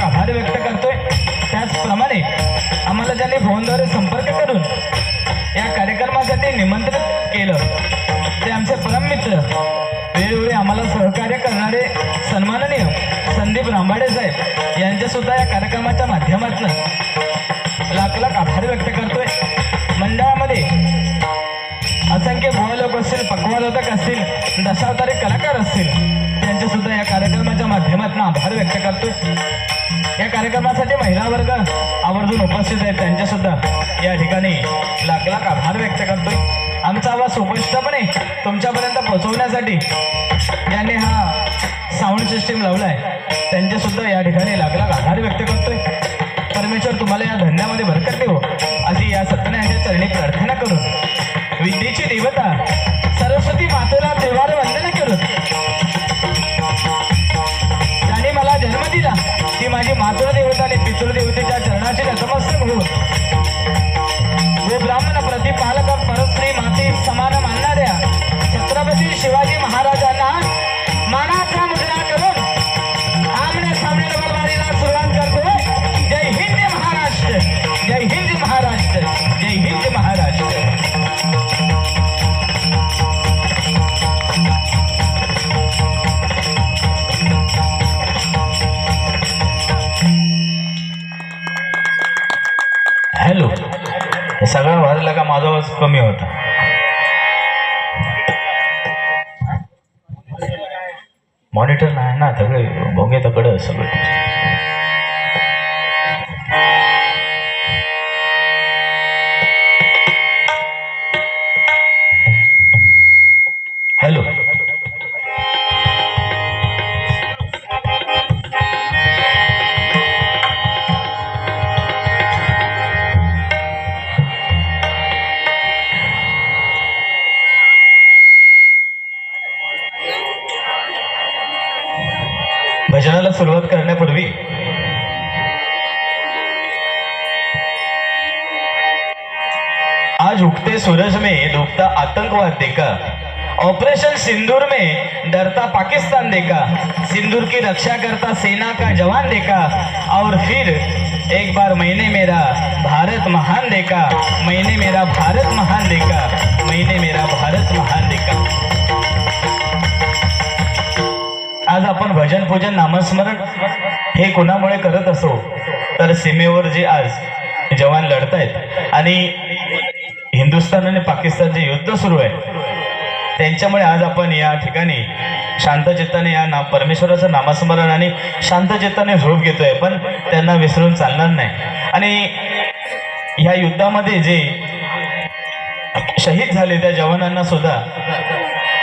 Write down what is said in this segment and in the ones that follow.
आभार व्यक्त करतोय। त्याचप्रमाणे आम्हाला ज्यांनी फोनद्वारे संपर्क करून या कार्यक्रमासाठी निमंत्रित केलं ते आमचे परममित्र, वेळोवेळी आम्हाला सहकार्य करणारे सन्माननीय संदीप रांबाडे साहेब यांचे सुद्धा या कार्यक्रमाच्या माध्यमातून लाख लाख आभार व्यक्त करतोय। मंडळामध्ये असंख्य बुवा लोक असतील, पक्वालोक असतील, दशावतारी कलाकार असतील, त्यांचे सुद्धा या कार्यक्रमाच्या माध्यमातून आभार व्यक्त करतोय। या कार्यक्रमासाठी महिला वर्ग आवर्जून उपस्थित आहेत, त्यांचे सुद्धा या ठिकाणी लाख लाख आभार व्यक्त करतोय। आमचा आवाज सुस्पष्टपणे तुमच्यापर्यंत पोहोचवण्यासाठी ज्यांनी हा साऊंड सिस्टीम लावलाय त्यांचे सुद्धा या ठिकाणी लाख लाख आभार व्यक्त करतोय। परमेश्वर तुम्हाला या धंद्यामध्ये बरकत देवो अशी या सत्यनारायणाच्या चरणी प्रार्थना करून विद्येची देवता सरस्वती मातेला त्रिवार वंदन करून ज्याने मला जन्म दिला ती माझी मातृदेवता आणि पितृदेवतेच्या चरणाचे नतमस्तक होऊन व ब्राह्मण प्रतिपालक परस्त्री माते समान मानणाऱ्या छत्रपती शिवाजी महाराजांना मानाचा मुद्रा करून आमने सामने बलवारीला सुरुवात करतो। जय हिंद महाराष्ट्र, जय हिंद महाराष्ट्र, जय हिंद महाराष्ट्र। हॅलो, हे सगळं वाजलं का माझा आवाज कमी होता? मॉनिटर नाही ना, सगळे भोंगे तकडं सगळं। हॅलो, भजनाला सुरुवात करण्यापूर्वी आज उगते सूरज में डूबता आतंकवाद देखा, ऑपरेशन सिंदूर में डरता पाकिस्तान देखा, सिंदूर की रक्षा करता सेना का जवान देखा, और फिर एक बार मैंने मेरा भारत महान देखा, मैंने मेरा भारत महान देखा, मैंने मेरा भारत महान देखा। आज आपण भजन पूजन नामस्मरण हे कोणामुळे करत असो तर सीमेवर जे आज जवान लढतायत आणि हिंदुस्थान आणि पाकिस्तानचे युद्ध सुरू आहे त्यांच्यामुळे आज आपण या ठिकाणी शांतचित्ताने या परमेश्वराचं नामस्मरण आणि शांतचित्ताने झोप घेतोय, पण त्यांना विसरून चालणार नाही। आणि ह्या युद्धामध्ये जे शहीद झाले त्या जवानांना सुद्धा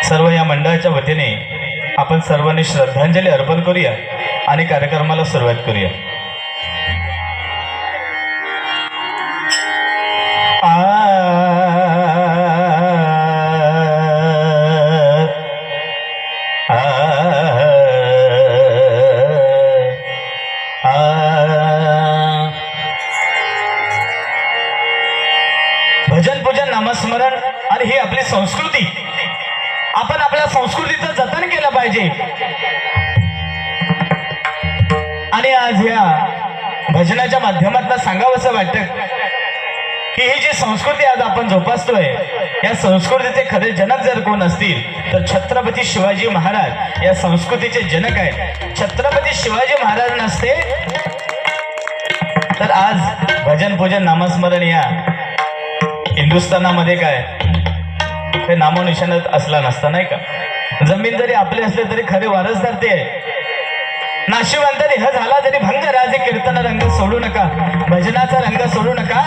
सर्व या मंडळाच्या वतीने आपण सर्वांनी श्रद्धांजली अर्पण करूया आणि कार्यक्रमाला सुरुवात करूया। भजन पूजन नामस्मरण आणि ही आपली संस्कृती, आपण आपल्या संस्कृतीचं जतन केलं पाहिजे। आणि आज या भजनाच्या माध्यमातून सांगावंसं वाटतं की ही जी संस्कृती आज आपण जोपासतोय या संस्कृतीचे खरे जनक जर कोण असतील तर छत्रपती शिवाजी महाराज या संस्कृतीचे जनक आहेत। छत्रपती शिवाजी महाराज नसते तर आज भजन पूजन नामस्मरण या हिंदुस्थानामध्ये काय ते नामोनिशाणच असला नसता, नाही का? जमीन जरी आपले असले तरी खरे वारसदार ते आहे। नाशिवंत देह झाला तरी भंग राजे कीर्तन रंग सोडू नका, भजनाचा रंग सोडू नका।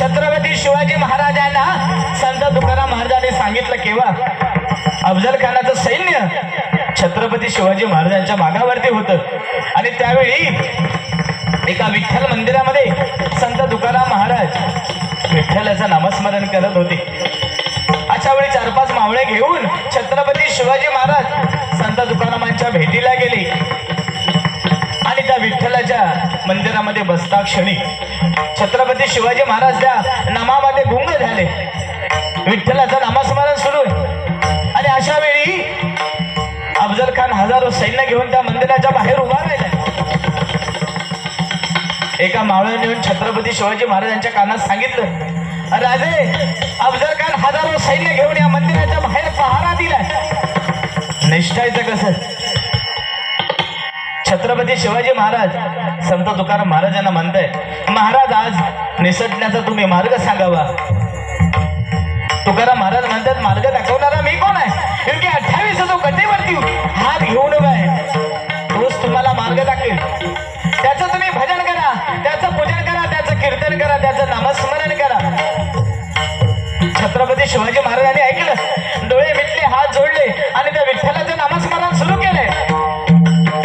छत्रपती शिवाजी महाराजांना संत तुकाराम महाराजांनी सांगितलं केव्हा? अफजल खानाचं सैन्य छत्रपती शिवाजी महाराजांच्या मागावरती होतं आणि त्यावेळी एका विठ्ठल मंदिरामध्ये संत तुकाराम महाराज विठ्ठलाचं नामस्मरण करत होते। अशा वेळी 4-5 मावळे घेऊन छत्रपती शिवाजी महाराज संत तुकारामांच्या भेटीला गेले आणि त्या विठ्ठलाच्या मंदिरामध्ये बसता क्षणी छत्रपती शिवाजी महाराज त्या नामामध्ये गुंग झाले। विठ्ठलाचं नामस्मरण सुरू आहे आणि अशा वेळी अफजल खान हजारो सैन्य घेऊन त्या मंदिराच्या बाहेर उभा राहिला। एका मावळ्याने येऊन छत्रपती शिवाजी महाराजांच्या कानात सांगितलं, राजे अफजल खान हजारो सैन्य घेऊन या मंदिराच्या बाहेर पहारा दिलाय, निष्ठायचं कसं? छत्रपती शिवाजी महाराज संत तुकाराम महाराजांना म्हणतायत, महाराज आज निसटण्याचा तुम्ही मार्ग सांगावा. तुकाराम महाराज म्हणतात, मार्ग दाखवणारा मी कोण आहे? योगी 28 जो कटेवरती हात घेऊन उभा आहे, तोच तुम्हाला मार्ग दाखवेल. त्याचं तुम्ही भजन करा, त्याचं पूजन करा, त्याचं कीर्तन करा, त्याचं नामस्मरण करा. छत्रपती शिवाजी महाराजांनी ऐकलं, डोळे मिटले, हात जोडले आणि त्या विठ्ठलाचं नामस्मरण सुरू केलंय.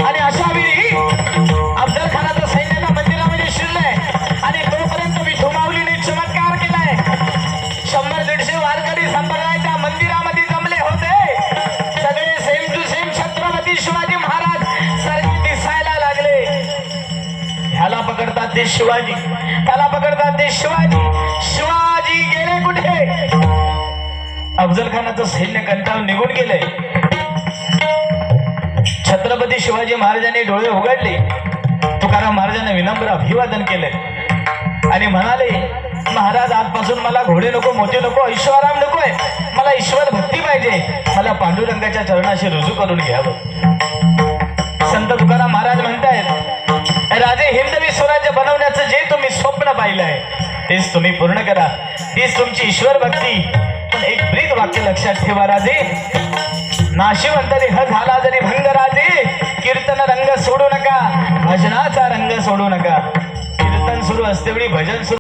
आणि अशा वेळी अफजल खानाचं सैन्य त्या मंदिरामध्ये शिरलंय आणि तोपर्यंत विठू माऊलीने चमत्कार केलाय. 100-150 वारकरी संप्रदाय त्या मंदिरामध्ये जमले होते. सगळे same to same Chhatrapati Shivaji Maharaj सारखे दिसायला लागले. ह्याला पकडतात ते शिवाजी, त्याला पकडतात ते शिवाजी. शिवाजी गेले कुठे? अफजल खानाचं सैन्य कंटाळून निघून गेले. छत्रपती शिवाजी महाराजांनी डोळे उघडले. तुकाराम महाराजांना विनम्र अभिवादन केले आणि म्हणाले, महाराज आजपासून मला घोडे नको, मोठे नको, ऐश्वराम नकोय, मला ईश्वर भक्ती पाहिजे. मला पांडुरंगाच्या चरणाशी रुजू करून घ्यावं. संत तुकाराम महाराज म्हणतायत, राजे हिंदवी स्वराज्य बनवण्याचं जे तुम्ही स्वप्न पाहिलंय तेच तुम्ही पूर्ण करा, तीच तुमची ईश्वर भक्ती. पण एक ब्रीद वाक्य लक्षात ठेवा राजे, नाशिवंतरी ह झाला जरी भंग राजे, कीर्तन रंग सोडू नका, भजनाचा रंग सोडू नका. कीर्तन सुरू असते वेळी भजन सुरू